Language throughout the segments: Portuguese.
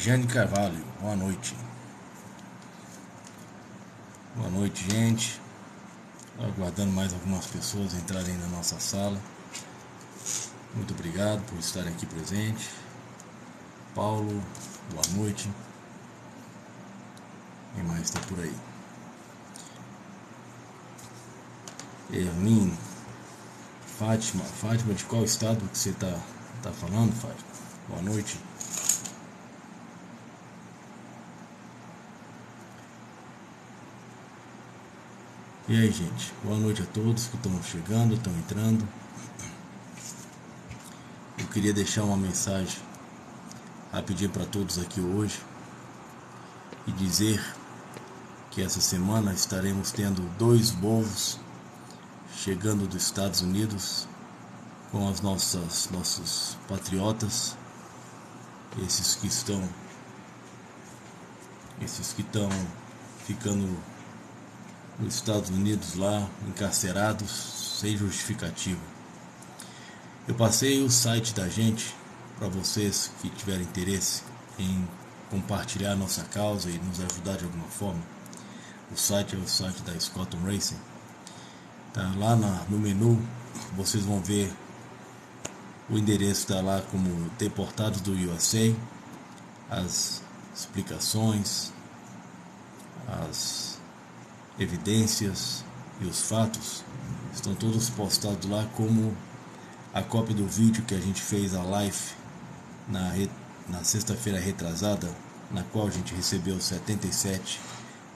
Jane Carvalho, boa noite. Boa noite, gente. Aguardando mais algumas pessoas entrarem na nossa sala. Muito obrigado por estarem aqui presente. Paulo, boa noite. Quem mais está por aí? Erlin, Fátima, de qual estado que você tá falando, Fátima? Boa noite. E aí, gente, boa noite a todos que estão chegando, estão entrando. Eu queria deixar uma mensagem rapidinho para todos aqui hoje e dizer que essa semana estaremos tendo 2 voos chegando dos Estados Unidos com os nossos patriotas, esses que estão ficando nos Estados Unidos lá, encarcerados, sem justificativa. Eu passei o site da gente para vocês que tiverem interesse em compartilhar nossa causa e nos ajudar de alguma forma. O site é o site da Scotton Racing. Tá lá no menu, vocês vão ver o endereço, está lá como Deportados do USA, as explicações, as evidências e os fatos estão todos postados lá, como a cópia do vídeo que a gente fez a live na sexta-feira retrasada, na qual a gente recebeu 77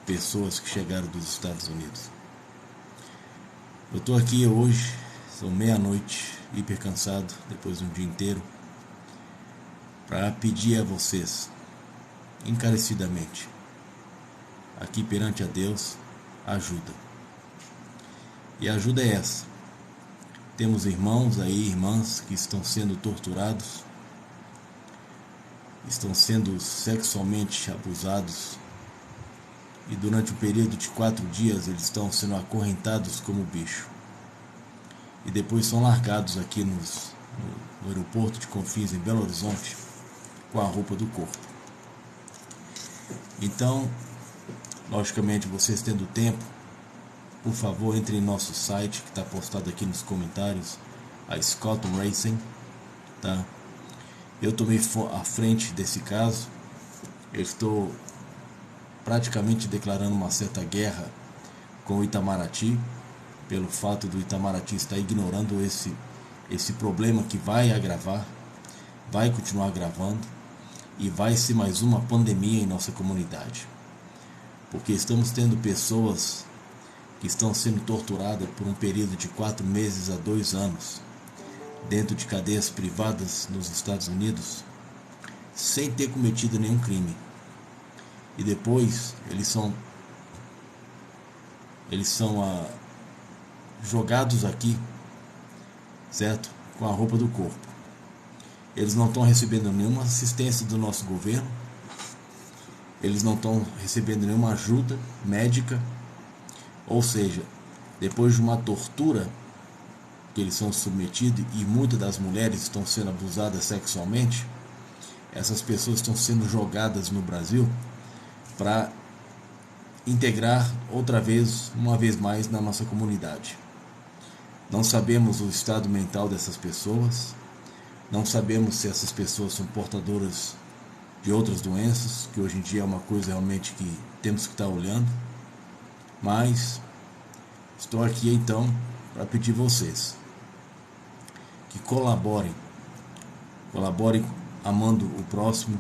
pessoas que chegaram dos Estados Unidos. Eu estou aqui hoje, são meia-noite, hiper cansado, depois de um dia inteiro, para pedir a vocês, encarecidamente, aqui perante a Deus, ajuda. E a ajuda é essa: temos irmãos aí, irmãs que estão sendo torturados, estão sendo sexualmente abusados, e durante um período de 4 dias eles estão sendo acorrentados como bicho, e depois são largados aqui no aeroporto de Confins, em Belo Horizonte, com a roupa do corpo. Então, logicamente, vocês tendo tempo, por favor, entre em nosso site, que está postado aqui nos comentários, a Scotton Racing, tá? Eu tomei à frente desse caso. Eu estou praticamente declarando uma certa guerra com o Itamaraty, pelo fato do Itamaraty estar ignorando esse problema que vai agravar, vai continuar agravando, e vai ser mais uma pandemia em nossa comunidade, porque estamos tendo pessoas que estão sendo torturadas por um período de 4 meses a 2 anos, dentro de cadeias privadas nos Estados Unidos, sem ter cometido nenhum crime. E depois eles são jogados aqui, certo? Com a roupa do corpo. Eles não estão recebendo nenhuma assistência do nosso governo, eles não estão recebendo nenhuma ajuda médica. Ou seja, depois de uma tortura que eles são submetidos, e muitas das mulheres estão sendo abusadas sexualmente, essas pessoas estão sendo jogadas no Brasil para integrar outra vez, uma vez mais, na nossa comunidade. Não sabemos o estado mental dessas pessoas, não sabemos se essas pessoas são portadoras de outras doenças, que hoje em dia é uma coisa realmente que temos que estar olhando. Mas estou aqui então para pedir vocês que colaborem amando o próximo,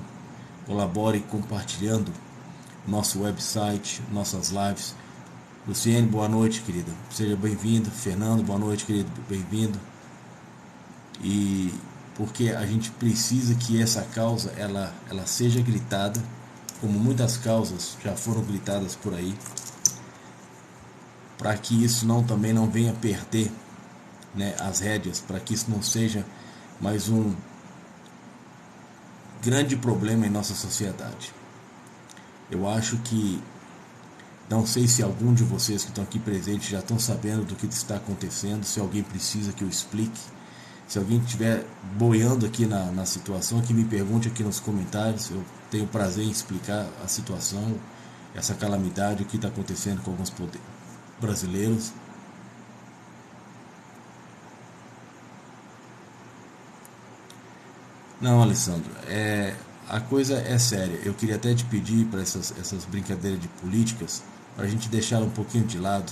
colaborem compartilhando nosso website, nossas lives. Luciene, boa noite, querida, seja bem-vinda. Fernando, boa noite, querido, bem-vindo. E porque a gente precisa que essa causa ela seja gritada, como muitas causas já foram gritadas por aí, para que isso também não venha perder, né, as rédeas, para que isso não seja mais um grande problema em nossa sociedade. Eu acho que, não sei se algum de vocês que estão aqui presentes já estão sabendo do que está acontecendo, se alguém precisa que eu explique. Se alguém estiver boiando aqui na situação, que me pergunte aqui nos comentários, tenho prazer em explicar a situação, essa calamidade, o que está acontecendo com alguns brasileiros. Não, Alessandro, a coisa é séria. Eu queria até te pedir para essas brincadeiras de políticas, para a gente deixar um pouquinho de lado,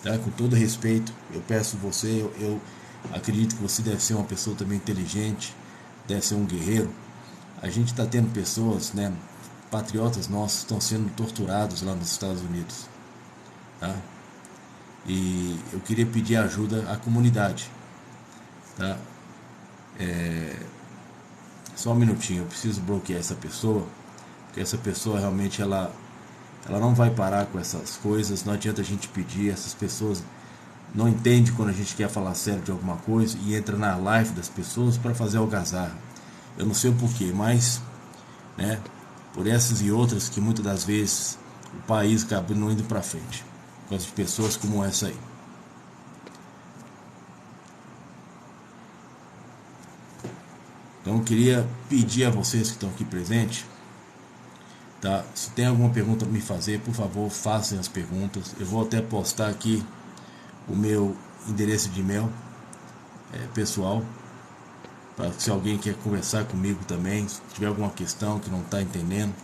tá? Com todo respeito, eu peço você, eu acredito que você deve ser uma pessoa também inteligente, deve ser um guerreiro. A gente está tendo pessoas, né, patriotas nossos, estão sendo torturados lá nos Estados Unidos, tá? E eu queria pedir ajuda à comunidade, tá? Só um minutinho, eu preciso bloquear essa pessoa, porque essa pessoa realmente ela não vai parar com essas coisas. Não adianta a gente pedir, essas pessoas não entendem quando a gente quer falar sério de alguma coisa e entra na live das pessoas para fazer algazarra. Eu não sei o porquê, mas, né, por essas e outras que muitas das vezes o país acaba não indo para frente, por causa de pessoas como essa aí. Então eu queria pedir a vocês que estão aqui presentes, tá? Se tem alguma pergunta para me fazer, por favor, façam as perguntas. Eu vou até postar aqui o meu endereço de e-mail pessoal, para que se alguém quer conversar comigo também, se tiver alguma questão que não está entendendo,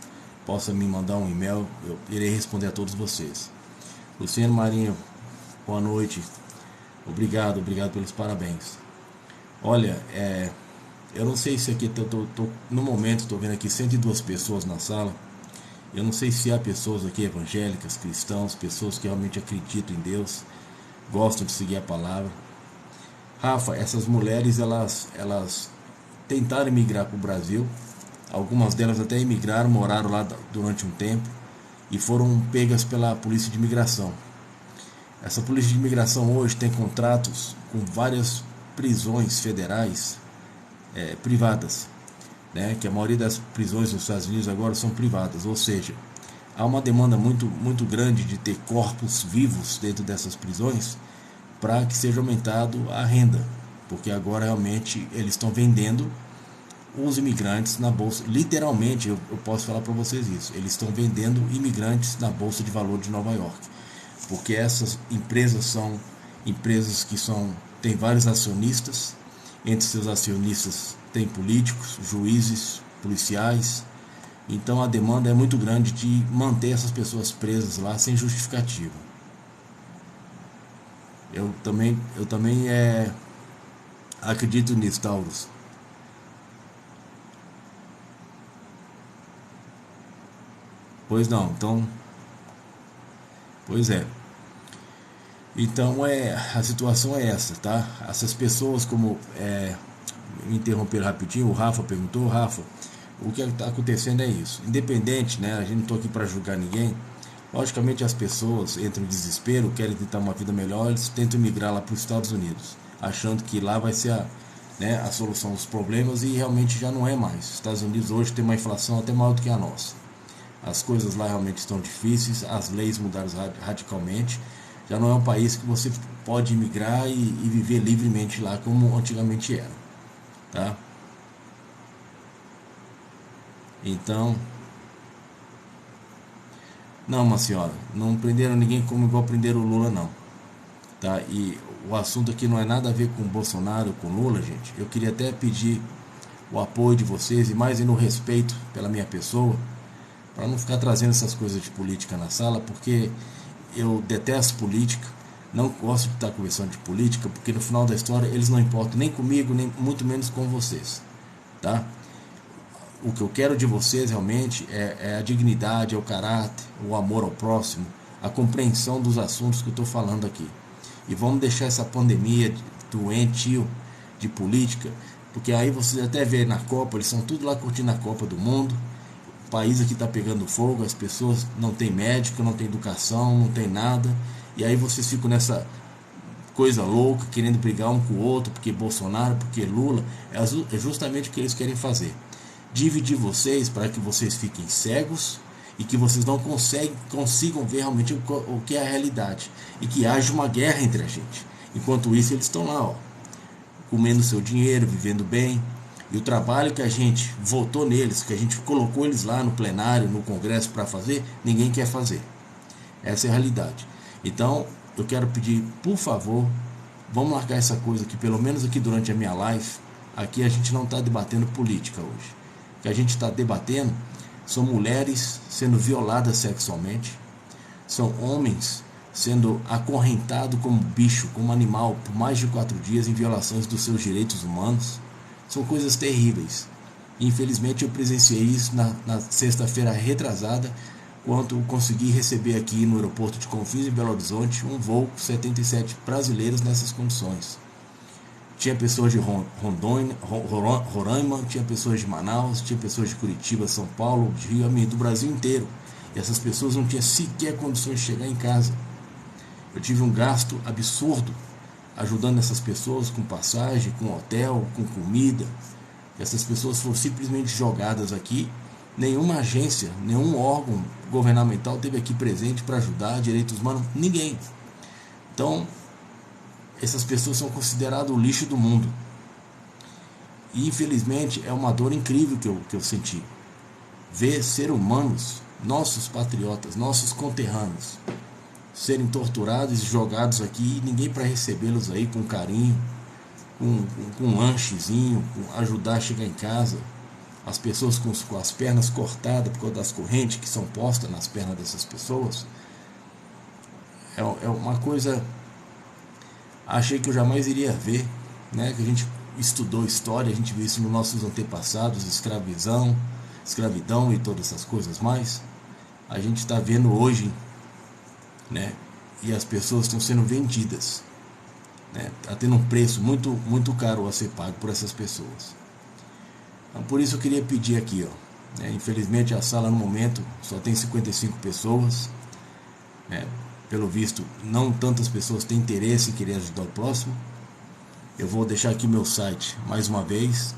possa me mandar um e-mail, eu irei responder a todos vocês. Luciano Marinho, boa noite, obrigado pelos parabéns. Olha, eu não sei se aqui, no momento estou vendo aqui 102 pessoas na sala. Eu não sei se há pessoas aqui evangélicas, cristãos, pessoas que realmente acreditam em Deus, gostam de seguir a palavra. Rafa, essas mulheres, elas tentaram emigrar para o Brasil. Algumas delas até emigraram, moraram lá durante um tempo e foram pegas pela polícia de imigração. Essa polícia de imigração hoje tem contratos com várias prisões federais privadas, né? Que a maioria das prisões nos Estados Unidos agora são privadas, ou seja, há uma demanda muito grande de ter corpos vivos dentro dessas prisões para que seja aumentado a renda, porque agora realmente eles estão vendendo os imigrantes na bolsa, literalmente, eu posso falar para vocês isso, eles estão vendendo imigrantes na bolsa de valor de Nova York, porque essas empresas são empresas que têm vários acionistas. Entre seus acionistas tem políticos, juízes, policiais. Então a demanda é muito grande de manter essas pessoas presas lá sem justificativa. Eu também acredito nisso, Taurus. Pois não, então. Pois é. Então a situação é essa, tá? Essas pessoas, como me interromperam rapidinho, o Rafa perguntou, Rafa, o que está acontecendo é isso. Independente, né? A gente não está aqui para julgar ninguém. Logicamente as pessoas entram em desespero, querem tentar uma vida melhor, eles tentam migrar lá para os Estados Unidos, achando que lá vai ser a solução dos problemas, e realmente já não é mais. Os Estados Unidos hoje tem uma inflação até maior do que a nossa. As coisas lá realmente estão difíceis, as leis mudaram radicalmente. Já não é um país que você pode imigrar e viver livremente lá como antigamente era, tá? Então, não, minha senhora, não prenderam ninguém como igual prenderam o Lula, não, tá? E o assunto aqui não é nada a ver com Bolsonaro, com Lula, gente. Eu queria até pedir o apoio de vocês e mais no respeito pela minha pessoa, para não ficar trazendo essas coisas de política na sala, porque eu detesto política, não gosto de estar conversando de política, porque no final da história eles não importam nem comigo, nem muito menos com vocês, tá? O que eu quero de vocês realmente é a dignidade, é o caráter, o amor ao próximo, a compreensão dos assuntos que eu estou falando aqui. E vamos deixar essa pandemia doentio de política, porque aí vocês até vê na Copa, eles estão tudo lá curtindo a Copa do Mundo. O país aqui está pegando fogo, as pessoas não tem médico, não tem educação, não tem nada, e aí vocês ficam nessa coisa louca, querendo brigar um com o outro, porque Bolsonaro, porque Lula. É justamente o que eles querem fazer, dividir vocês para que vocês fiquem cegos e que vocês não consigam ver realmente o que é a realidade, e que haja uma guerra entre a gente. Enquanto isso eles estão lá, comendo seu dinheiro, vivendo bem. E o trabalho que a gente votou neles, que a gente colocou eles lá no plenário, no Congresso para fazer, ninguém quer fazer. Essa é a realidade. Então, eu quero pedir, por favor, vamos marcar essa coisa que pelo menos aqui durante a minha live, aqui a gente não está debatendo política hoje. O que a gente está debatendo são mulheres sendo violadas sexualmente, são homens sendo acorrentados como bicho, como animal, por mais de 4 dias em violações dos seus direitos humanos. São coisas terríveis. Infelizmente eu presenciei isso na sexta-feira retrasada, quando consegui receber aqui no aeroporto de Confins, em Belo Horizonte, um voo com 77 brasileiros nessas condições. Tinha pessoas de Rondônia, Roraima, tinha pessoas de Manaus, tinha pessoas de Curitiba, São Paulo, de Rio, do Brasil inteiro. E essas pessoas não tinham sequer condições de chegar em casa. Eu tive um gasto absurdo ajudando essas pessoas com passagem, com hotel, com comida. Essas pessoas foram simplesmente jogadas aqui. Nenhuma agência, nenhum órgão governamental esteve aqui presente para ajudar direitos humanos, ninguém. Então, essas pessoas são consideradas o lixo do mundo. E infelizmente é uma dor incrível que eu senti. Ver seres humanos, nossos patriotas, nossos conterrâneos, serem torturados e jogados aqui, e ninguém para recebê-los aí com carinho, com um lanchezinho, com ajudar a chegar em casa. As pessoas com as pernas cortadas por causa das correntes que são postas nas pernas dessas pessoas. É uma coisa, achei que eu jamais iria ver, né? Que a gente estudou história, a gente viu isso nos nossos antepassados, escravidão e todas essas coisas mais. A gente está vendo hoje, né? E as pessoas estão sendo vendidas, né? Está tendo um preço muito caro a ser pago por essas pessoas. Então, por isso eu queria pedir aqui, ó, né? Infelizmente a sala no momento só tem 55 pessoas, né? Pelo visto não tantas pessoas têm interesse em querer ajudar o próximo. Eu vou deixar aqui meu site mais uma vez,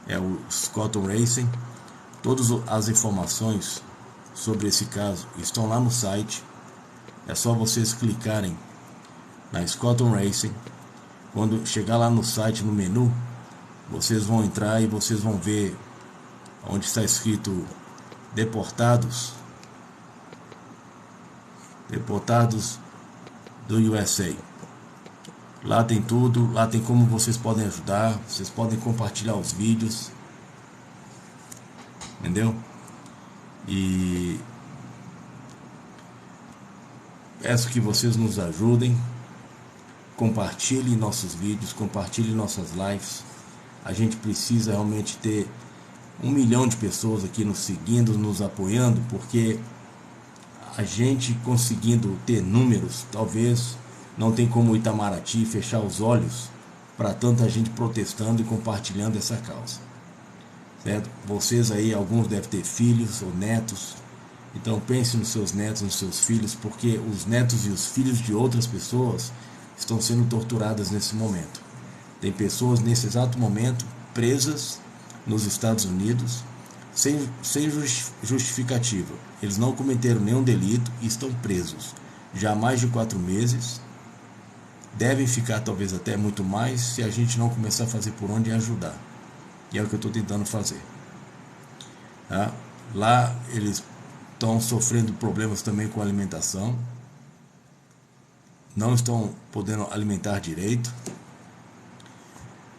é o Scotton Racing. Todas as informações sobre esse caso estão lá no site. É só vocês clicarem na Scotton Racing. Quando chegar lá no site, no menu, vocês vão entrar e vocês vão ver onde está escrito deportados do USA. Lá tem tudo, lá tem como vocês podem ajudar, vocês podem compartilhar os vídeos, entendeu? E peço que vocês nos ajudem, compartilhem nossos vídeos, compartilhem nossas lives. A gente precisa realmente ter 1 milhão de pessoas aqui nos seguindo, nos apoiando, porque a gente conseguindo ter números, talvez não tem como o Itamaraty fechar os olhos para tanta gente protestando e compartilhando essa causa, certo? Vocês aí, alguns devem ter filhos ou netos, então pense nos seus netos, nos seus filhos, porque os netos e os filhos de outras pessoas estão sendo torturadas nesse momento. Tem pessoas nesse exato momento presas nos Estados Unidos sem justificativa. Eles não cometeram nenhum delito e estão presos já há mais de 4 meses. Devem ficar talvez até muito mais se a gente não começar a fazer por onde ajudar. E é o que eu estou tentando fazer, tá? Lá eles estão sofrendo problemas também com a alimentação, não estão podendo alimentar direito,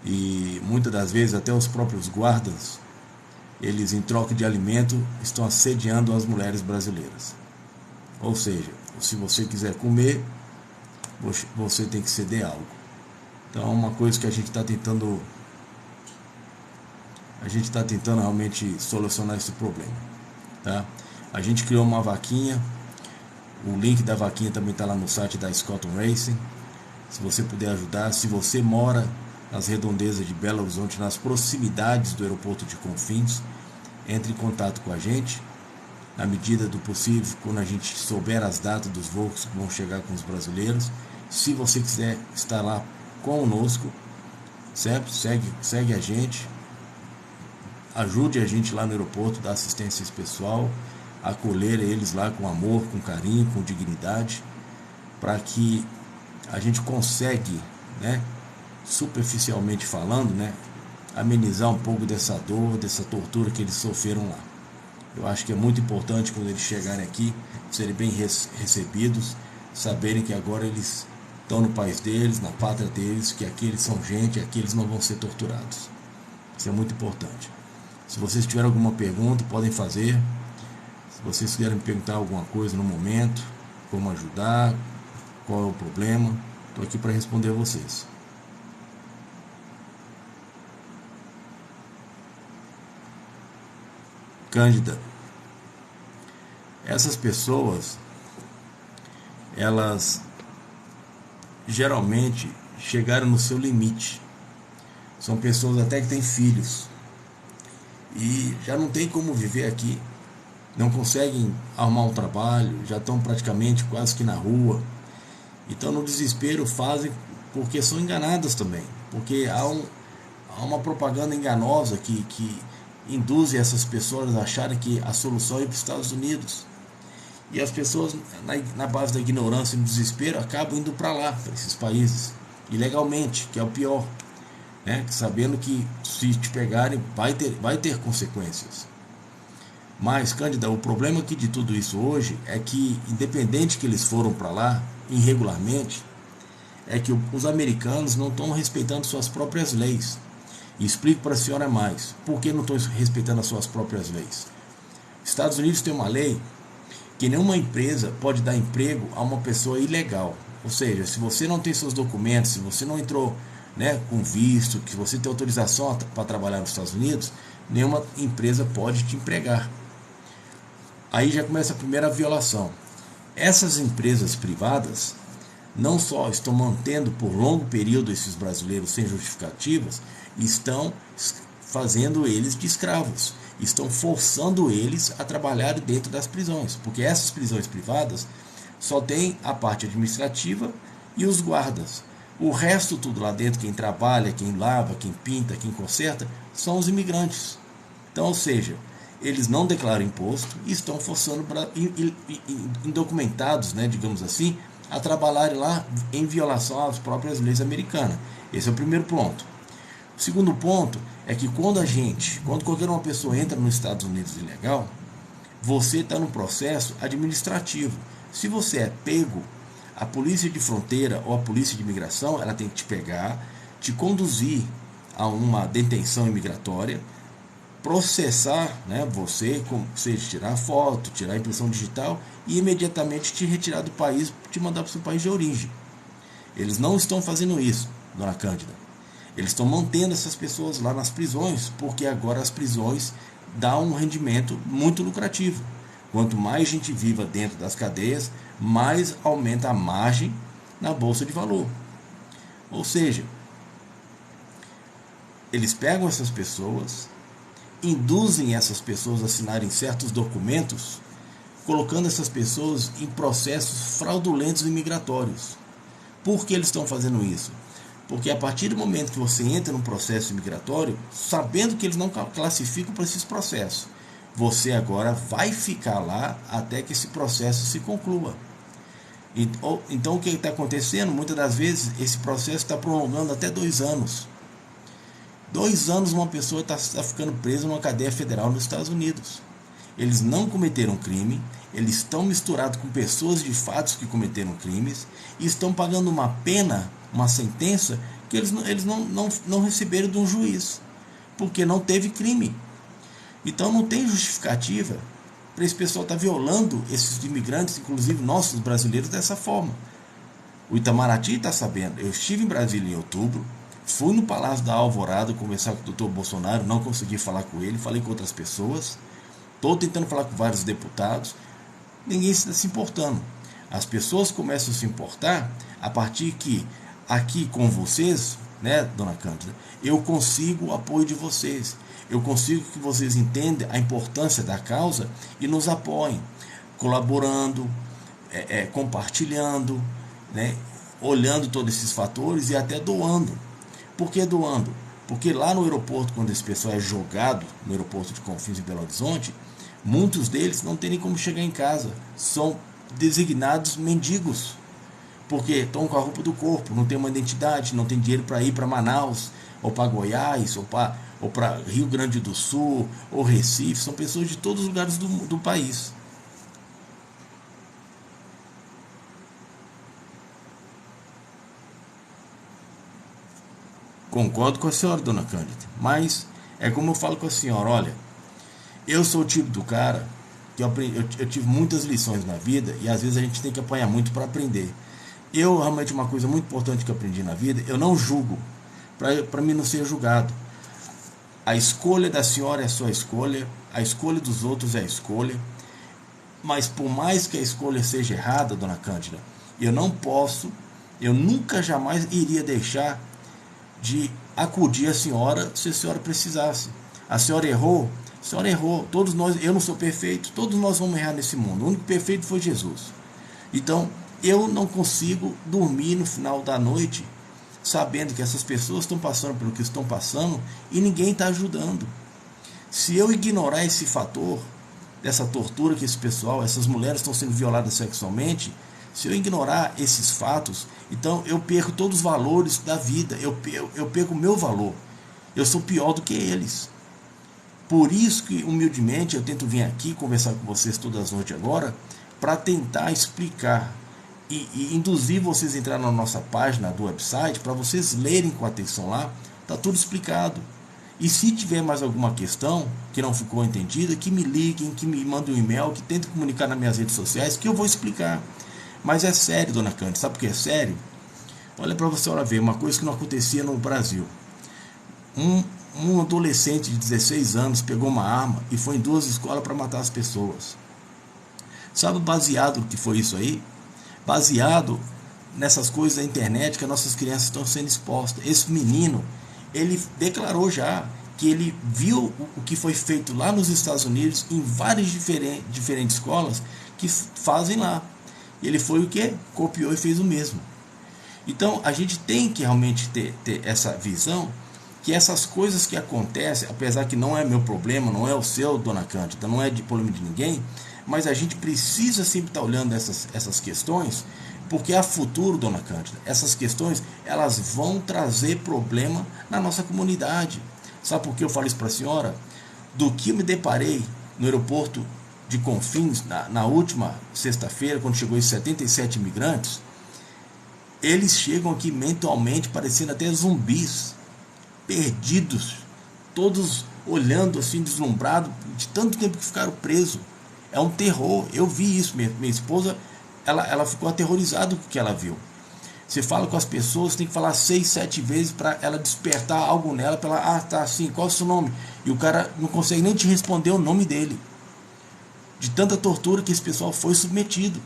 e muitas das vezes até os próprios guardas, eles em troca de alimento estão assediando as mulheres brasileiras. Ou seja, se você quiser comer, você tem que ceder algo. Então é uma coisa que a gente está tentando realmente solucionar esse problema, tá? A gente criou uma vaquinha, o link da vaquinha também está lá no site da Scotton Racing. Se você puder ajudar, se você mora nas redondezas de Belo Horizonte, nas proximidades do aeroporto de Confins, entre em contato com a gente, na medida do possível, quando a gente souber as datas dos voos que vão chegar com os brasileiros. Se você quiser estar lá conosco, certo? Segue a gente, ajude a gente lá no aeroporto, dá assistência pessoal, acolher eles lá com amor, com carinho, com dignidade, para que a gente consegue, né, superficialmente falando, né, amenizar um pouco dessa dor, dessa tortura que eles sofreram lá. Eu acho que é muito importante quando eles chegarem aqui, serem bem recebidos, saberem que agora eles estão no país deles, na pátria deles, que aqui eles são gente, aqui eles não vão ser torturados. Isso é muito importante. Se vocês tiverem alguma pergunta, podem fazer. Se vocês quiserem me perguntar alguma coisa no momento, como ajudar, qual é o problema, estou aqui para responder a vocês. Cândida, essas pessoas, elas geralmente chegaram no seu limite. São pessoas até que têm filhos e já não tem como viver aqui, não conseguem arrumar um trabalho, já estão praticamente quase que na rua. Então, no desespero, fazem porque são enganadas também, porque há uma propaganda enganosa que induz essas pessoas a acharem que a solução é ir para os Estados Unidos. E as pessoas, na base da ignorância e do desespero, acabam indo para lá, para esses países, ilegalmente, que é o pior, né? Sabendo que se te pegarem vai ter consequências. Mas, Cândida, o problema aqui de tudo isso hoje é que, independente que eles foram para lá irregularmente, é que os americanos não estão respeitando suas próprias leis. E explico para a senhora mais. Por que não estão respeitando as suas próprias leis? Estados Unidos tem uma lei que nenhuma empresa pode dar emprego a uma pessoa ilegal. Ou seja, se você não tem seus documentos, se você não entrou, né, com visto, que você tem autorização para trabalhar nos Estados Unidos, nenhuma empresa pode te empregar. Aí já começa a primeira violação. Essas empresas privadas não só estão mantendo por longo período esses brasileiros sem justificativas, estão fazendo eles de escravos, estão forçando eles a trabalhar dentro das prisões, porque essas prisões privadas só tem a parte administrativa e os guardas. O resto tudo lá dentro, quem trabalha, quem lava, quem pinta, quem conserta, são os imigrantes. Então, ou seja, eles não declaram imposto e estão forçando indocumentados, né, digamos assim, a trabalharem lá em violação às próprias leis americanas. Esse é o primeiro ponto. O segundo ponto é que quando qualquer uma pessoa entra nos Estados Unidos ilegal, você está no processo administrativo. Se você é pego, a polícia de fronteira ou a polícia de imigração, ela tem que te pegar, te conduzir a uma detenção imigratória, processar, né, você, como seja, tirar foto, tirar impressão digital e imediatamente te retirar do país, te mandar para o seu país de origem. Eles não estão fazendo isso, dona Cândida. Eles estão mantendo essas pessoas lá nas prisões, porque agora as prisões dão um rendimento muito lucrativo. Quanto mais gente viva dentro das cadeias, mais aumenta a margem na bolsa de valor. Ou seja, eles pegam essas pessoas, induzem essas pessoas a assinarem certos documentos, colocando essas pessoas em processos fraudulentos e migratórios. Por que eles estão fazendo isso? Porque a partir do momento que você entra num processo migratório, sabendo que eles não classificam para esses processos, você agora vai ficar lá até que esse processo se conclua. Então o que está acontecendo? Muitas das vezes esse processo está prolongando até 2 anos. 2 anos uma pessoa está ficando presa numa cadeia federal nos Estados Unidos. Eles não cometeram crime, eles estão misturados com pessoas de fatos que cometeram crimes e estão pagando uma pena, uma sentença que eles não receberam de um juiz, porque não teve crime. Então não tem justificativa para esse pessoal estar violando esses imigrantes, inclusive nossos brasileiros, dessa forma. O Itamaraty está sabendo. Eu estive em Brasília em outubro, fui no Palácio da Alvorada conversar com o Dr. Bolsonaro, não consegui falar com ele, falei com outras pessoas, estou tentando falar com vários deputados, ninguém está se importando. As pessoas começam a se importar a partir que aqui com vocês, né, dona Cândida, eu consigo o apoio de vocês. Eu consigo que vocês entendam a importância da causa e nos apoiem, colaborando, compartilhando, né, olhando todos esses fatores e até doando. Por que doando? Porque lá no aeroporto, quando esse pessoal é jogado no aeroporto de Confins em Belo Horizonte, muitos deles não têm nem como chegar em casa, são designados mendigos, porque estão com a roupa do corpo, não tem uma identidade, não tem dinheiro para ir para Manaus, ou para Goiás, ou para ou para Rio Grande do Sul, ou Recife, são pessoas de todos os lugares do país. Concordo com a senhora, dona Cândida, mas é como eu falo com a senhora, olha, eu sou o tipo do cara que eu tive muitas lições na vida e às vezes a gente tem que apanhar muito para aprender. Eu, realmente, uma coisa muito importante que eu aprendi na vida, eu não julgo, para mim não ser julgado. A escolha da senhora é a sua escolha, a escolha dos outros é a escolha, mas por mais que a escolha seja errada, dona Cândida, eu não posso, eu nunca jamais iria deixar de acudir a senhora se a senhora precisasse. A senhora errou, todos nós, eu não sou perfeito, todos nós vamos errar nesse mundo, o único perfeito foi Jesus. Então, eu não consigo dormir no final da noite sabendo que essas pessoas estão passando pelo que estão passando e ninguém está ajudando. Se eu ignorar esse fator, dessa tortura que esse pessoal, essas mulheres estão sendo violadas sexualmente, se eu ignorar esses fatos, então eu perco todos os valores da vida, eu perco o meu valor, eu sou pior do que eles. Por isso que, humildemente, eu tento vir aqui conversar com vocês todas as noites agora, para tentar explicar e induzir vocês a entrar na nossa página do website, para vocês lerem com atenção lá, está tudo explicado. E se tiver mais alguma questão que não ficou entendida, que me liguem, que me mandem um e-mail, que tentem comunicar nas minhas redes sociais, que eu vou explicar. Mas é sério, dona Cândida, sabe por que é sério? Olha para você ver, uma coisa que não acontecia no Brasil. Um adolescente de 16 anos pegou uma arma e foi em 2 escolas para matar as pessoas. Sabe baseado no que foi isso aí? Baseado nessas coisas da internet que as nossas crianças estão sendo expostas. Esse menino, ele declarou já que ele viu o que foi feito lá nos Estados Unidos, em várias diferentes escolas que fazem lá. Ele foi o que? Copiou e fez o mesmo. Então a gente tem que realmente ter essa visão que essas coisas que acontecem, apesar que não é meu problema, não é o seu, dona Cândida, não é de problema de ninguém, mas a gente precisa sempre estar olhando essas questões, porque a futuro, dona Cândida, essas questões elas vão trazer problema na nossa comunidade. Sabe por que eu falo isso para a senhora? Do que eu me deparei no aeroporto de Confins, na última sexta-feira, quando chegou esses 77 imigrantes, eles chegam aqui mentalmente parecendo até zumbis, perdidos, todos olhando assim, deslumbrados, de tanto tempo que ficaram presos. É um terror, eu vi isso, minha esposa, ela ficou aterrorizada com o que ela viu. Você fala com as pessoas, tem que falar 6, 7 vezes para ela despertar algo nela, para ela, tá assim, qual é o seu nome? E o cara não consegue nem te responder o nome dele, de tanta tortura que esse pessoal foi submetido.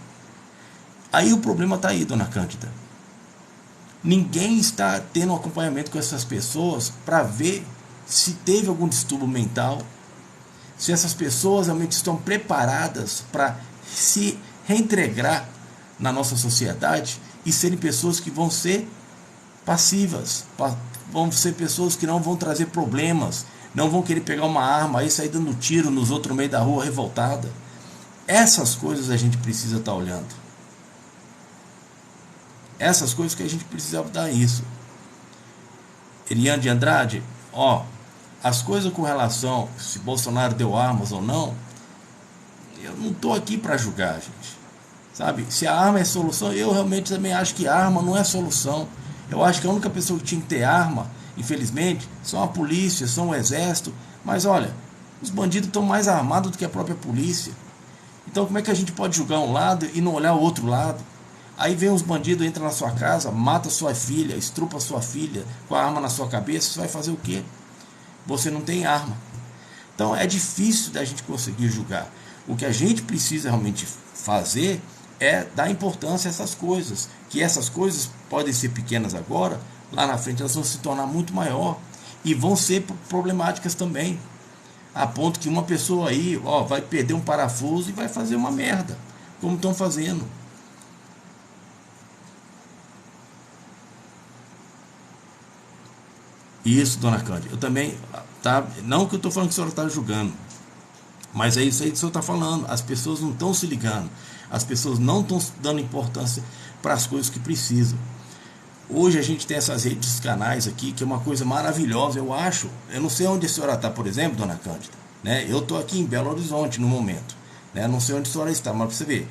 Aí o problema está aí, dona Cândida. Ninguém está tendo um acompanhamento com essas pessoas para ver se teve algum distúrbio mental, se essas pessoas realmente estão preparadas para se reintegrar na nossa sociedade e serem pessoas que vão ser passivas, vão ser pessoas que não vão trazer problemas, não vão querer pegar uma arma e sair dando tiro nos outros no meio da rua revoltada. Essas coisas a gente precisa estar olhando. Essas coisas que a gente precisa dar isso. Eliane de Andrade, as coisas com relação se Bolsonaro deu armas ou não, eu não estou aqui para julgar, gente. Sabe? Se a arma é solução, eu realmente também acho que a arma não é solução. Eu acho que a única pessoa que tinha que ter arma, infelizmente, são a polícia, são o exército. Mas olha, os bandidos estão mais armados do que a própria polícia. Então como é que a gente pode julgar um lado e não olhar o outro lado? Aí vem os bandidos, entram na sua casa, mata sua filha, estrupa sua filha com a arma na sua cabeça, você vai fazer o quê? Você não tem arma. Então é difícil da gente conseguir julgar. O que a gente precisa realmente fazer é dar importância a essas coisas. Que essas coisas podem ser pequenas agora, lá na frente elas vão se tornar muito maior e vão ser problemáticas também. A ponto que uma pessoa aí vai perder um parafuso e vai fazer uma merda, como estão fazendo. Isso, dona Cândida. Eu também, não que eu estou falando que a senhora está julgando, mas é isso aí que o senhor está falando. As pessoas não estão se ligando, as pessoas não estão dando importância para as coisas que precisam. Hoje a gente tem essas redes, canais aqui, que é uma coisa maravilhosa, eu acho. Eu não sei onde a senhora está, por exemplo, dona Cândida, né? Eu estou aqui em Belo Horizonte no momento, né? Não sei onde a senhora está, mas para você ver,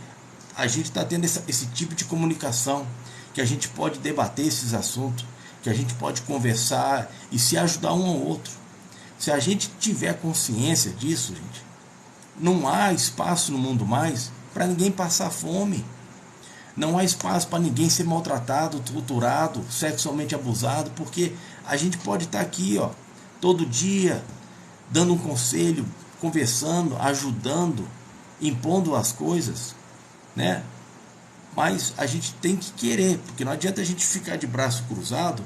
a gente está tendo esse tipo de comunicação, que a gente pode debater esses assuntos, que a gente pode conversar e se ajudar um ao outro. Se a gente tiver consciência disso, gente, não há espaço no mundo mais para ninguém passar fome. Não há espaço para ninguém ser maltratado, torturado, sexualmente abusado, porque a gente pode estar aqui, ó, todo dia, dando um conselho, conversando, ajudando, impondo as coisas, né? Mas a gente tem que querer, porque não adianta a gente ficar de braço cruzado.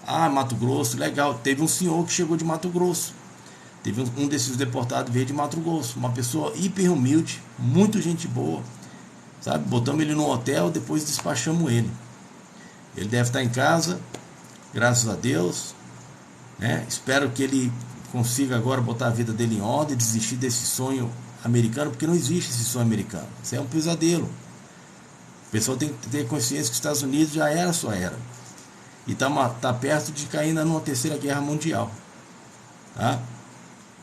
Ah, Mato Grosso, legal. Teve um senhor que chegou de Mato Grosso. Teve um desses deportados veio de Mato Grosso, uma pessoa hiper humilde, muito gente boa, sabe? Botamos ele no hotel, depois despachamos ele. Ele deve estar em casa, graças a Deus, né? Espero que ele consiga agora botar a vida dele em ordem, desistir desse sonho americano, porque não existe esse sonho americano. Isso é um pesadelo. O pessoal tem que ter consciência que os Estados Unidos já era a sua era. E tá perto de cair numa terceira guerra mundial. Tá?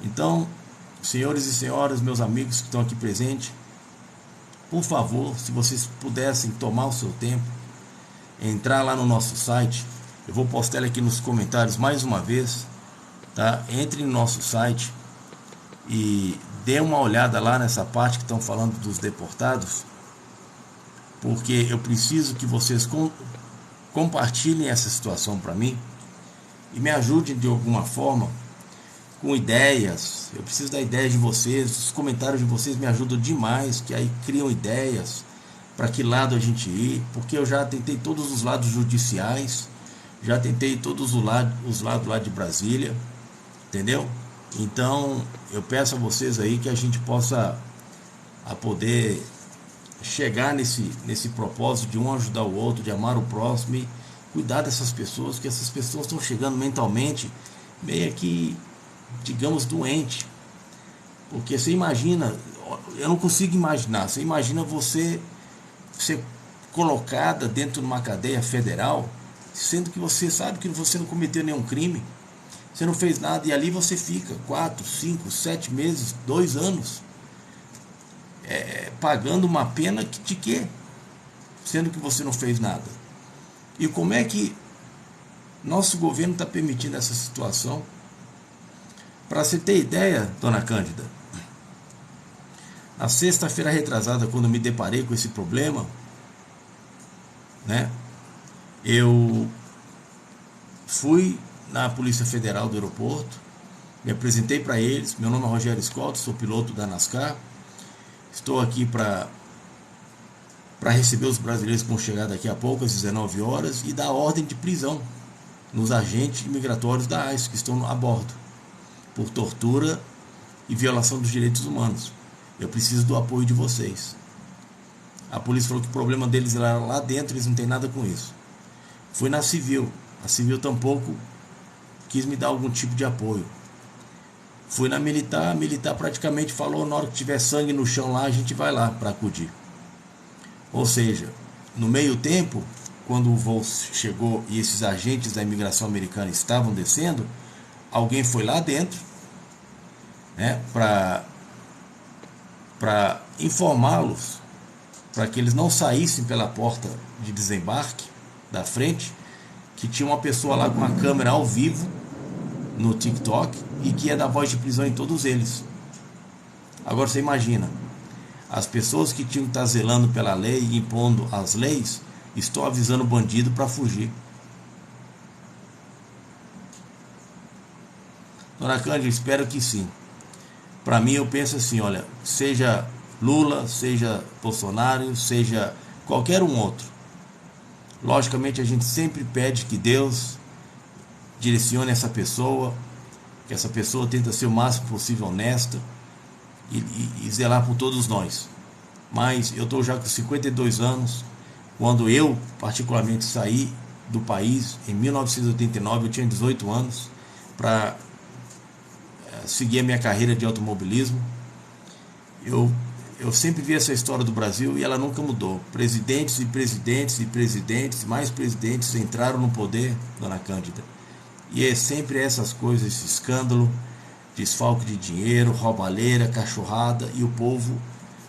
Então, senhores e senhoras, meus amigos que estão aqui presentes, por favor, se vocês pudessem tomar o seu tempo, entrar lá no nosso site, eu vou postar ele aqui nos comentários mais uma vez, tá? Entre no nosso site e dê uma olhada lá nessa parte que estão falando dos deportados, porque eu preciso que vocês compartilhem essa situação para mim e me ajudem de alguma forma com ideias. Eu preciso da ideia de vocês, os comentários de vocês me ajudam demais, que aí criam ideias para que lado a gente ir, porque eu já tentei todos os lados judiciais, já tentei todos os lados lá de Brasília, entendeu? Então eu peço a vocês aí que a gente possa poder chegar nesse propósito de um ajudar o outro, de amar o próximo e cuidar dessas pessoas, que essas pessoas estão chegando mentalmente meio que, digamos, doente. Porque você imagina, eu não consigo imaginar, você imagina você ser colocada dentro de uma cadeia federal, sendo que você sabe que você não cometeu nenhum crime, você não fez nada, e ali você fica 4, 5, 7 meses, 2 anos, pagando uma pena de quê? Sendo que você não fez nada. E como é que nosso governo está permitindo essa situação? Para você ter ideia, dona Cândida, na sexta-feira retrasada, quando me deparei com esse problema, né, eu fui na Polícia Federal do aeroporto, me apresentei para eles. Meu nome é Rogério Scott, sou piloto da NASCAR. Estou aqui para receber os brasileiros que vão chegar daqui a pouco, às 19 horas, e dar ordem de prisão nos agentes migratórios da ICE que estão a bordo, por tortura e violação dos direitos humanos. Eu preciso do apoio de vocês. A polícia falou que o problema deles era lá dentro, eles não têm nada com isso. Fui na civil, a civil tampouco quis me dar algum tipo de apoio. Fui na militar, a militar praticamente falou: na hora que tiver sangue no chão lá, a gente vai lá para acudir. Ou seja, no meio tempo, quando o voo chegou e esses agentes da imigração americana estavam descendo, alguém foi lá dentro, né, para informá-los, para que eles não saíssem pela porta de desembarque da frente, que tinha uma pessoa lá com uma câmera ao vivo no TikTok e que ia dar voz de prisão em todos eles. Agora você imagina, as pessoas que tinham que estar zelando pela lei e impondo as leis estão avisando o bandido para fugir. Dona Cândida, espero que sim. Para mim, eu penso assim, olha, seja Lula, seja Bolsonaro, seja qualquer um outro, logicamente a gente sempre pede que Deus direcione essa pessoa, que essa pessoa tenta ser o máximo possível honesta e zelar por todos nós. Mas eu estou já com 52 anos. Quando eu particularmente saí do país em 1989, eu tinha 18 anos, para seguir a minha carreira de automobilismo. Eu eu sempre vi essa história do Brasil e ela nunca mudou. Presidentes e presidentes e presidentes, mais presidentes entraram no poder, dona Cândida. E é sempre essas coisas, esse escândalo, desfalque de dinheiro, roubalheira, cachorrada, e o povo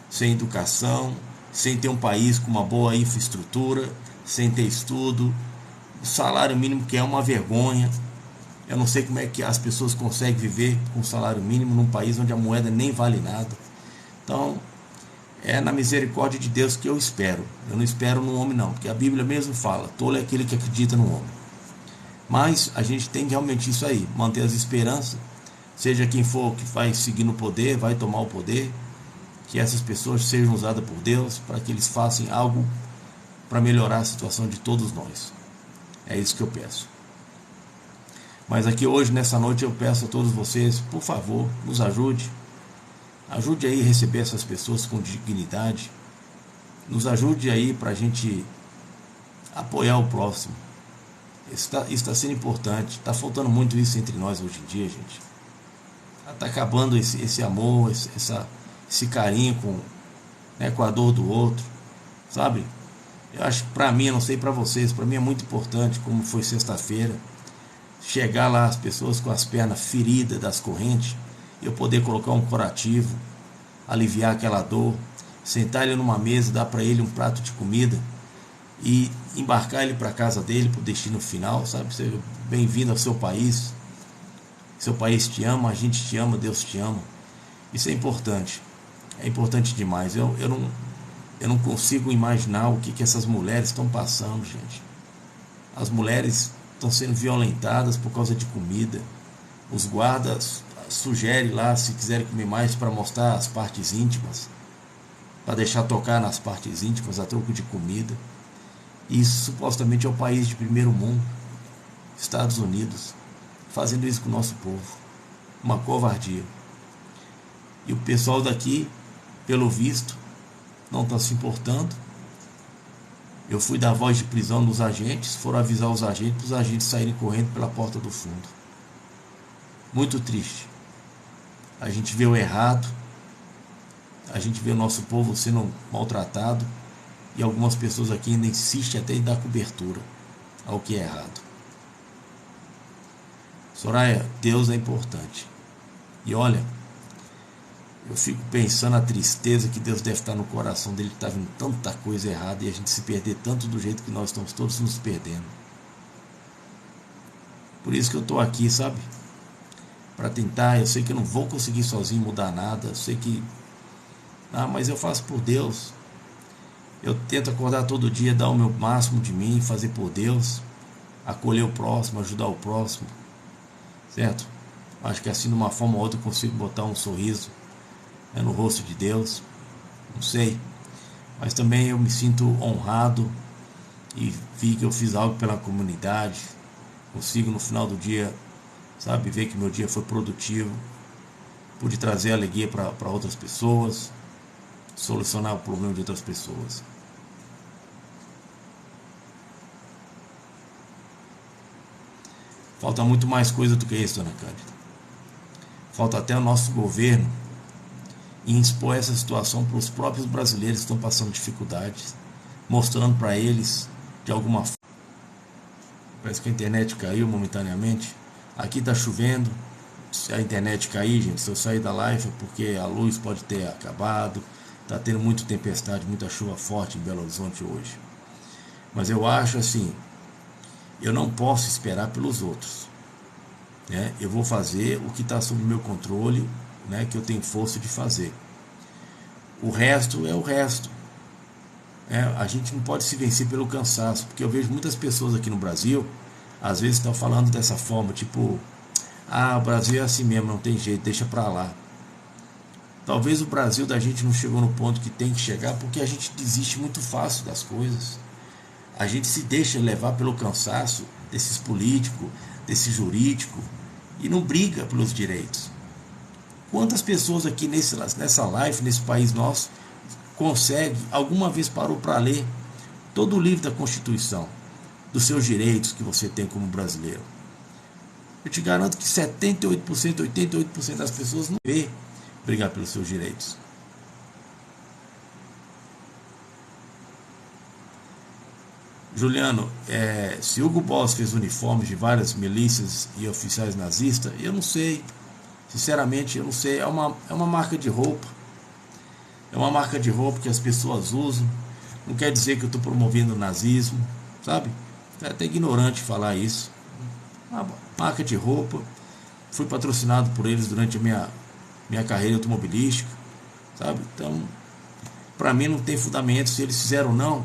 sem educação, sem ter um país com uma boa infraestrutura, sem ter estudo, o salário mínimo que é uma vergonha. Eu não sei como é que as pessoas conseguem viver com salário mínimo num país onde a moeda nem vale nada. Então, é na misericórdia de Deus que eu espero. Eu não espero no homem não, porque a Bíblia mesmo fala, tolo é aquele que acredita no homem. Mas a gente tem realmente isso aí, manter as esperanças, seja quem for que vai seguir no poder, vai tomar o poder, que essas pessoas sejam usadas por Deus para que eles façam algo para melhorar a situação de todos nós. É isso que eu peço. Mas aqui hoje, nessa noite, eu peço a todos vocês, por favor, nos ajude. Ajude aí a receber essas pessoas com dignidade. Nos ajude aí para a gente apoiar o próximo. Isso está sendo importante. Está faltando muito isso entre nós hoje em dia, gente. Está acabando esse amor, esse carinho com a dor do outro, sabe? Eu acho que para mim, eu não sei para vocês, para mim é muito importante, como foi sexta-feira, chegar lá as pessoas com as pernas feridas das correntes, eu poder colocar um curativo, aliviar aquela dor, sentar ele numa mesa, dar para ele um prato de comida e embarcar ele para casa dele, para o destino final, sabe? Seja bem-vindo ao seu país. Seu país te ama, a gente te ama, Deus te ama. Isso é importante demais. Eu não consigo imaginar o que essas mulheres estão passando, gente. As mulheres estão sendo violentadas por causa de comida. Os guardas sugerem lá, se quiserem comer mais, para mostrar as partes íntimas, para deixar tocar nas partes íntimas a troco de comida. E isso supostamente é o país de primeiro mundo, Estados Unidos, fazendo isso com o nosso povo. Uma covardia. E o pessoal daqui, pelo visto, não está se importando. Eu fui dar voz de prisão nos agentes, foram avisar os agentes saírem correndo pela porta do fundo. Muito triste. A gente vê o errado, a gente vê o nosso povo sendo maltratado, e algumas pessoas aqui ainda insistem até em dar cobertura ao que é errado. Soraya, Deus é importante. E olha, eu fico pensando a tristeza que Deus deve estar no coração dele, que está vendo tanta coisa errada e a gente se perder tanto do jeito que nós estamos todos nos perdendo. Por isso que eu estou aqui, sabe? Para tentar. Eu sei que eu não vou conseguir sozinho mudar nada, eu sei que... mas eu faço por Deus. Eu tento acordar todo dia, dar o meu máximo de mim, fazer por Deus, acolher o próximo, ajudar o próximo, certo? Acho que assim, de uma forma ou outra, eu consigo botar um sorriso no rosto de Deus, não sei, mas também eu me sinto honrado e vi que eu fiz algo pela comunidade. Consigo no final do dia, sabe, ver que meu dia foi produtivo, pude trazer alegria para outras pessoas, solucionar o problema de outras pessoas. Falta muito mais coisa do que isso, dona Cândida. Falta até o nosso governo em expor essa situação para os próprios brasileiros que estão passando dificuldades, mostrando para eles de alguma forma. Parece que a internet caiu momentaneamente. Aqui está chovendo. Se a internet cair, gente, se eu sair da live é porque a luz pode ter acabado. Está tendo muita tempestade, muita chuva forte em Belo Horizonte hoje. Mas eu acho assim, eu não posso esperar pelos outros, né? Eu vou fazer o que está sob meu controle, né, que eu tenho força de fazer. O resto é o resto. A gente não pode se vencer pelo cansaço, porque eu vejo muitas pessoas aqui no Brasil, às vezes estão falando dessa forma, tipo, o Brasil é assim mesmo, não tem jeito, deixa pra lá. Talvez o Brasil da gente não chegou no ponto que tem que chegar, porque a gente desiste muito fácil das coisas. A gente se deixa levar pelo cansaço desses políticos, desse jurídico, e não briga pelos direitos. Quantas pessoas aqui nessa live, nesse país nosso, alguma vez parou para ler todo o livro da Constituição, dos seus direitos que você tem como brasileiro? Eu te garanto que 78%, 88% das pessoas não vê brigar pelos seus direitos. Juliano, se Hugo Boss fez uniformes de várias milícias e oficiais nazistas, eu não sei. Sinceramente, eu não sei. É uma marca de roupa. É uma marca de roupa que as pessoas usam. Não quer dizer que eu estou promovendo o nazismo, sabe? É até ignorante falar isso. Uma marca de roupa. Fui patrocinado por eles durante a minha carreira automobilística, sabe? Então, para mim não tem fundamento se eles fizeram ou não.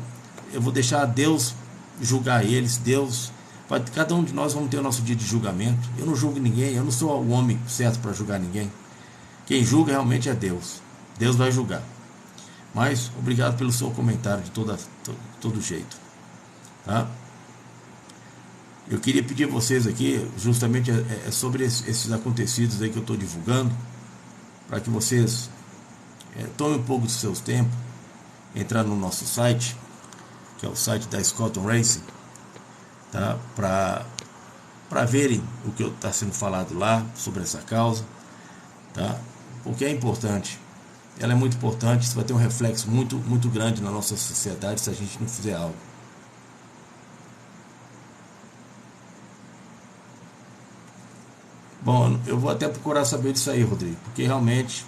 Eu vou deixar Deus julgar eles. Cada um de nós vamos ter o nosso dia de julgamento. Eu não julgo ninguém, eu não sou o homem certo para julgar ninguém. Quem julga realmente é Deus. Deus vai julgar. Mas obrigado pelo seu comentário de todo jeito, tá? Eu queria pedir a vocês aqui, justamente sobre esses acontecidos aí que eu estou divulgando, para que vocês tomem um pouco dos seus tempos, entrar no nosso site, que é o site da Scotton Racing, tá? Para verem o que está sendo falado lá sobre essa causa, tá? Porque é importante. Ela é muito importante, isso vai ter um reflexo muito, muito grande na nossa sociedade se a gente não fizer algo. Bom, eu vou até procurar saber disso aí, Rodrigo, porque realmente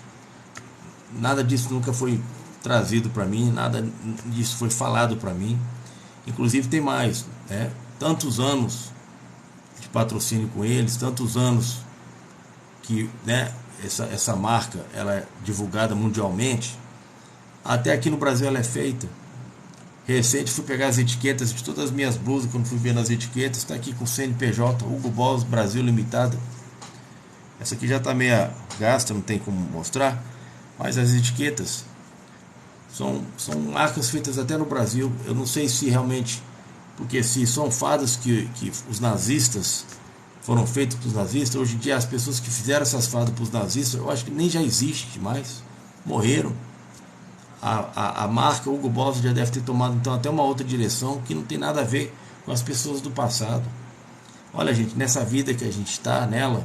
nada disso nunca foi trazido para mim, nada disso foi falado para mim. Inclusive tem mais, né? Tantos anos de patrocínio com eles, tantos anos que, né, essa marca ela é divulgada mundialmente. Até aqui no Brasil ela é feita. Recente fui pegar as etiquetas de todas as minhas blusas, quando fui ver nas etiquetas, está aqui com CNPJ, Hugo Boss Brasil Limitada. Essa aqui já está meia gasta, não tem como mostrar, mas as etiquetas são marcas feitas até no Brasil. Eu não sei se realmente, porque se são fadas que os nazistas foram feitos para os nazistas, hoje em dia as pessoas que fizeram essas fadas para os nazistas, eu acho que nem já existe mais, morreram. A marca Hugo Boss já deve ter tomado então até uma outra direção que não tem nada a ver com as pessoas do passado. Olha, gente, nessa vida que a gente está nela,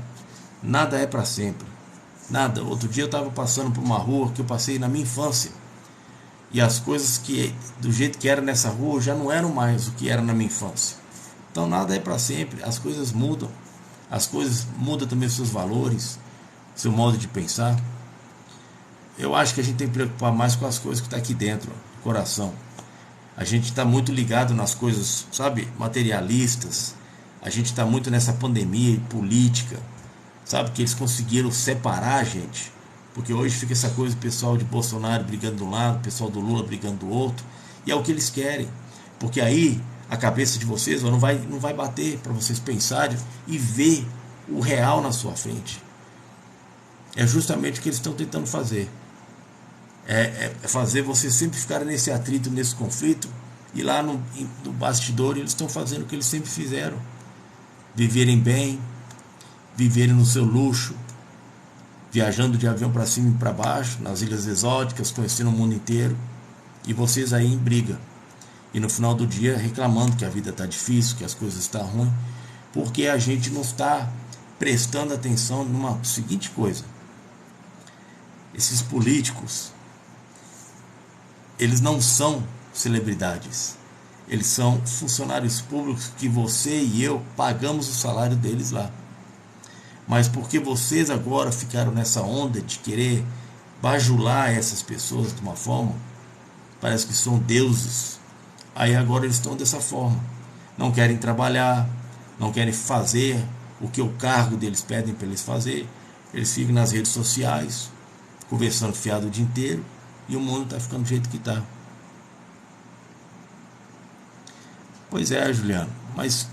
nada é para sempre, nada. Outro dia eu estava passando por uma rua que eu passei na minha infância, e as coisas que do jeito que era nessa rua já não eram mais o que era na minha infância. Então nada é para sempre, as coisas mudam, as coisas mudam também os seus valores, seu modo de pensar. Eu acho que a gente tem que preocupar mais com as coisas que estão aqui dentro do coração. A gente está muito ligado nas coisas, sabe, materialistas. A gente está muito nessa pandemia e política, sabe, que eles conseguiram separar a gente. Porque hoje fica essa coisa, o pessoal de Bolsonaro brigando de um lado, o pessoal do Lula brigando do outro. E é o que eles querem. Porque aí a cabeça de vocês não vai bater para vocês pensarem e ver o real na sua frente. É justamente o que eles estão tentando fazer. É fazer vocês sempre ficarem nesse atrito, nesse conflito. E lá no bastidor eles estão fazendo o que eles sempre fizeram. Viverem bem, viverem no seu luxo, viajando de avião para cima e para baixo, nas ilhas exóticas, conhecendo o mundo inteiro, e vocês aí em briga. E no final do dia reclamando que a vida está difícil, que as coisas estão ruins, porque a gente não está prestando atenção numa seguinte coisa. Esses políticos, eles não são celebridades, eles são funcionários públicos que você e eu pagamos o salário deles lá. Mas porque vocês agora ficaram nessa onda de querer bajular essas pessoas de uma forma, parece que são deuses, aí agora eles estão dessa forma, não querem trabalhar, não querem fazer o que o cargo deles pedem para eles fazer. Eles ficam nas redes sociais conversando fiado o dia inteiro, e o mundo está ficando do jeito que está. Pois é, Juliano, mas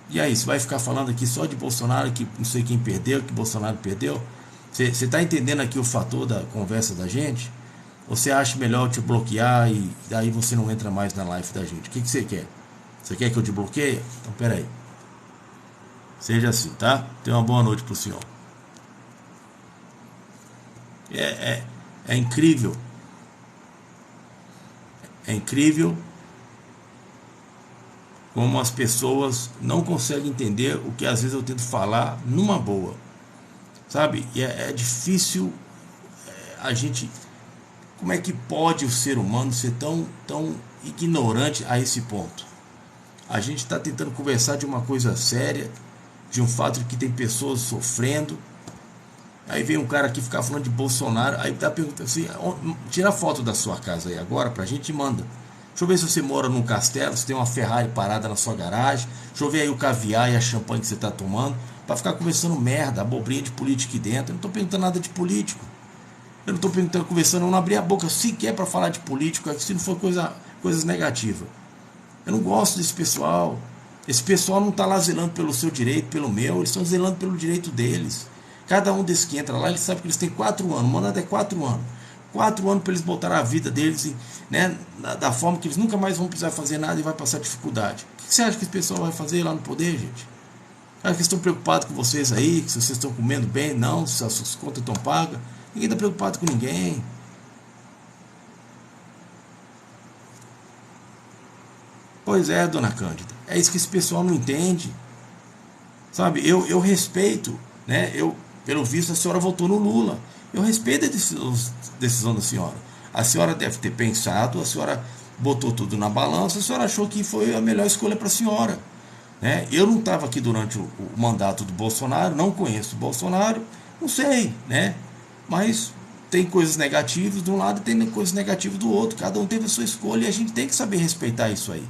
e aí, você vai ficar falando aqui só de Bolsonaro, que não sei quem perdeu, que Bolsonaro perdeu? Você está entendendo aqui o fator da conversa da gente? Ou você acha melhor eu te bloquear e daí você não entra mais na live da gente? O que você quer? Você quer que eu te bloqueie? Então peraí. Seja assim, tá? Tenha uma boa noite pro senhor. É incrível. É incrível como as pessoas não conseguem entender o que às vezes eu tento falar numa boa, sabe? E é difícil a gente... Como é que pode o ser humano ser tão ignorante a esse ponto? A gente está tentando conversar de uma coisa séria, de um fato de que tem pessoas sofrendo. Aí vem um cara aqui ficar falando de Bolsonaro, aí dá pergunta assim, tira a foto da sua casa aí agora pra gente e manda. Deixa eu ver se você mora num castelo, se tem uma Ferrari parada na sua garagem. Deixa eu ver aí o caviar e a champanhe que você tá tomando, pra ficar conversando merda, abobrinha de política aqui dentro. Eu não tô perguntando nada de político. Eu não tô perguntando, conversando, eu não abri a boca sequer pra falar de político, se não for coisas negativas. Eu não gosto desse pessoal. Esse pessoal não tá lá zelando pelo seu direito, pelo meu, eles estão zelando pelo direito deles. Cada um desses que entra lá, eles sabem que eles têm 4 anos. O mandato é 4 anos. 4 anos para eles botarem a vida deles, né, da forma que eles nunca mais vão precisar fazer nada e vai passar dificuldade. O que você acha que esse pessoal vai fazer lá no poder, gente? Acho que eles estão preocupados com vocês aí, que se vocês estão comendo bem, não, se as suas contas estão pagas. Ninguém está preocupado com ninguém. Pois é, dona Cândida. É isso que esse pessoal não entende. Sabe, eu respeito, né? Pelo visto, a senhora votou no Lula. Eu respeito a decisão da senhora. A senhora deve ter pensado, a senhora botou tudo na balança, a senhora achou que foi a melhor escolha para a senhora. Né? Eu não estava aqui durante o mandato do Bolsonaro, não conheço o Bolsonaro, não sei, né? Mas tem coisas negativas de um lado e tem coisas negativas do outro. Cada um teve a sua escolha e a gente tem que saber respeitar isso aí.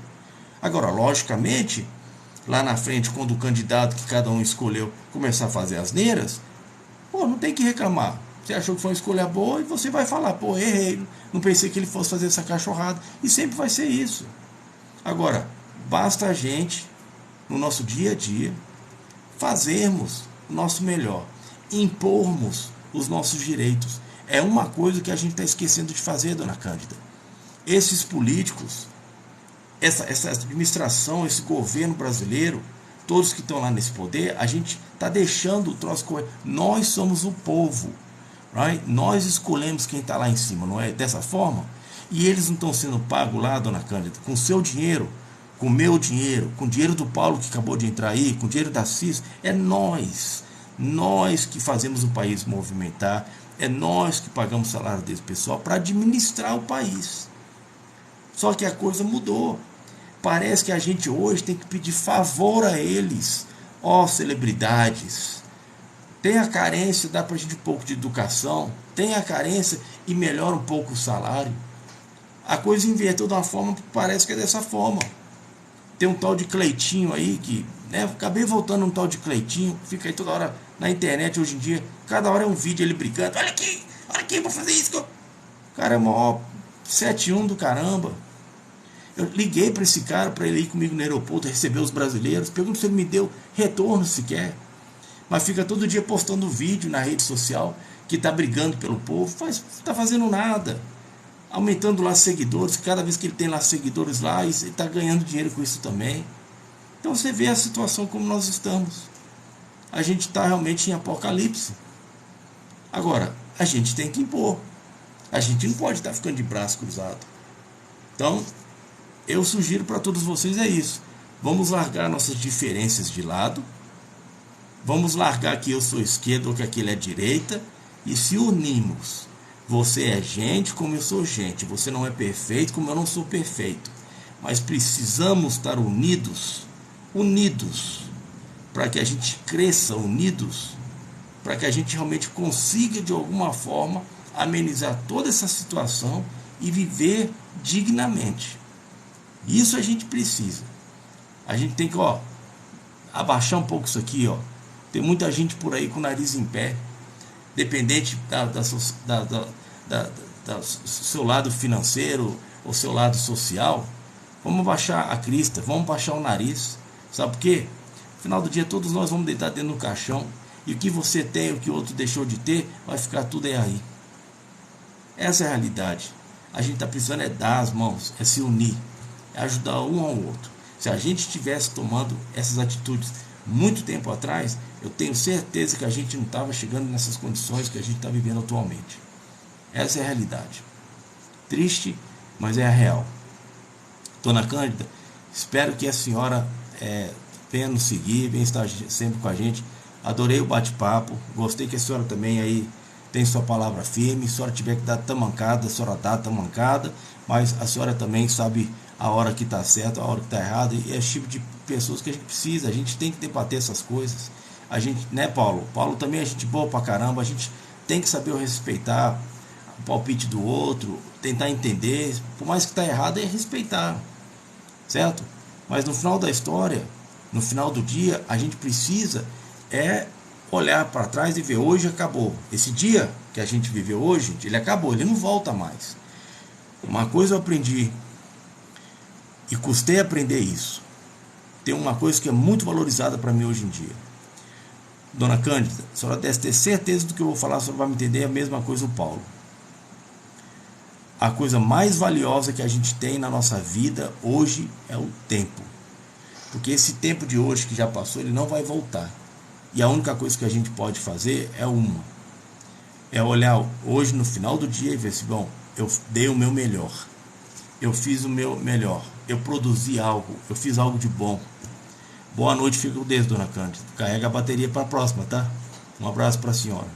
Agora, logicamente, lá na frente, quando o candidato que cada um escolheu começar a fazer asneiras, pô, não tem que reclamar. Você achou que foi uma escolha boa e você vai falar, pô, errei, não pensei que ele fosse fazer essa cachorrada. E sempre vai ser isso. Agora, basta a gente, no nosso dia a dia, fazermos o nosso melhor, impormos os nossos direitos. É uma coisa que a gente está esquecendo de fazer, dona Cândida. Esses políticos, essa administração, esse governo brasileiro, todos que estão lá nesse poder, a gente está deixando o troço correr. Nós somos o povo, right? Nós escolhemos quem está lá em cima, não é dessa forma? E eles não estão sendo pagos lá, dona Cândida, com seu dinheiro, com o meu dinheiro, com o dinheiro do Paulo que acabou de entrar aí, com o dinheiro da CIS. É nós que fazemos o país movimentar, é nós que pagamos o salário desse pessoal para administrar o país. Só que a coisa mudou. Parece que a gente hoje tem que pedir favor a eles. Ó, celebridades, tem a carência, dá pra gente um pouco de educação, tem a carência e melhora um pouco o salário. A coisa inverteu de uma forma que parece que é dessa forma. Tem um tal de Cleitinho aí que, né, acabei voltando um tal de Cleitinho, fica aí toda hora na internet hoje em dia, cada hora é um vídeo ele brincando, olha aqui, vou fazer isso. O cara é o maior 7-1 do caramba. Eu liguei para esse cara, para ele ir comigo no aeroporto, receber os brasileiros, pergunto se ele me deu retorno sequer. Mas fica todo dia postando vídeo na rede social, que está brigando pelo povo, não está fazendo nada. Aumentando lá seguidores, cada vez que ele tem lá seguidores lá, ele está ganhando dinheiro com isso também. Então você vê a situação como nós estamos. A gente está realmente em apocalipse. Agora, a gente tem que impor. A gente não pode estar ficando de braço cruzado. Então, eu sugiro para todos vocês é isso. Vamos largar nossas diferenças de lado. Vamos largar que eu sou esquerda ou que aquele é direita. E se unirmos. Você é gente como eu sou gente. Você não é perfeito como eu não sou perfeito. Mas precisamos estar unidos. Unidos. Para que a gente cresça unidos. Para que a gente realmente consiga de alguma forma amenizar toda essa situação e viver dignamente. Isso a gente precisa. A gente tem que, abaixar um pouco isso aqui, Tem muita gente por aí com o nariz em pé, dependente do seu lado financeiro ou seu lado social. Vamos baixar a crista, vamos baixar o nariz. Sabe por quê? No final do dia todos nós vamos deitar dentro do caixão e o que você tem, o que o outro deixou de ter, vai ficar tudo aí. Essa é a realidade. A gente está precisando é dar as mãos, é se unir, é ajudar um ao outro. Se a gente estivesse tomando essas atitudes muito tempo atrás, eu tenho certeza que a gente não estava chegando nessas condições que a gente está vivendo atualmente. Essa é a realidade. Triste, mas é a real. Dona Cândida, espero que a senhora venha nos seguir, venha estar sempre com a gente. Adorei o bate-papo, gostei que a senhora também aí tem sua palavra firme. Se a senhora tiver que dar tamancada, a senhora dá tamancada, mas a senhora também sabe a hora que está certo, a hora que está errado, e é esse tipo de pessoas que a gente precisa. A gente tem que debater essas coisas. A gente, né, Paulo? Paulo também é gente boa pra caramba. A gente tem que saber respeitar o palpite do outro, tentar entender, por mais que está errado, é respeitar, certo? Mas no final da história, no final do dia, a gente precisa olhar para trás e ver, hoje acabou. Esse dia que a gente viveu hoje, ele acabou, ele não volta mais. Uma coisa eu aprendi, e custei aprender isso. Tem uma coisa que é muito valorizada para mim hoje em dia. Dona Cândida, a senhora deve ter certeza do que eu vou falar, a senhora vai me entender, é a mesma coisa o Paulo. A coisa mais valiosa que a gente tem na nossa vida hoje é o tempo. Porque esse tempo de hoje que já passou, ele não vai voltar. E a única coisa que a gente pode fazer é olhar hoje no final do dia e ver se, bom, eu dei o meu melhor. Eu fiz o meu melhor. Eu produzi algo. Eu fiz algo de bom. Boa noite, fica com Deus, Dona Cândida. Carrega a bateria para a próxima, tá? Um abraço para a senhora.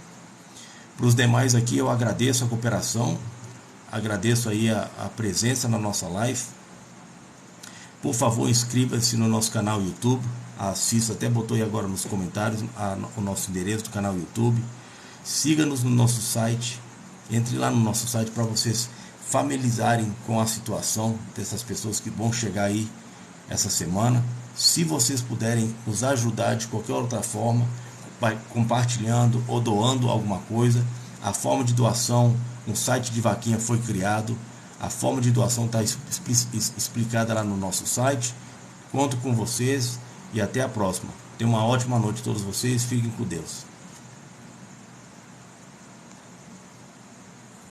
Para os demais aqui, eu agradeço a cooperação. Agradeço aí a presença na nossa live. Por favor, inscreva-se no nosso canal YouTube. Assista, até botou aí agora nos comentários o nosso endereço do canal YouTube. Siga-nos no nosso site. Entre lá no nosso site para vocês familiarizarem com a situação dessas pessoas que vão chegar aí essa semana. Se vocês puderem nos ajudar de qualquer outra forma, compartilhando ou doando alguma coisa, a forma de doação, um site de vaquinha foi criado. A forma de doação está explicada lá no nosso site. Conto com vocês e até a próxima. Tenham uma ótima noite todos vocês. Fiquem com Deus.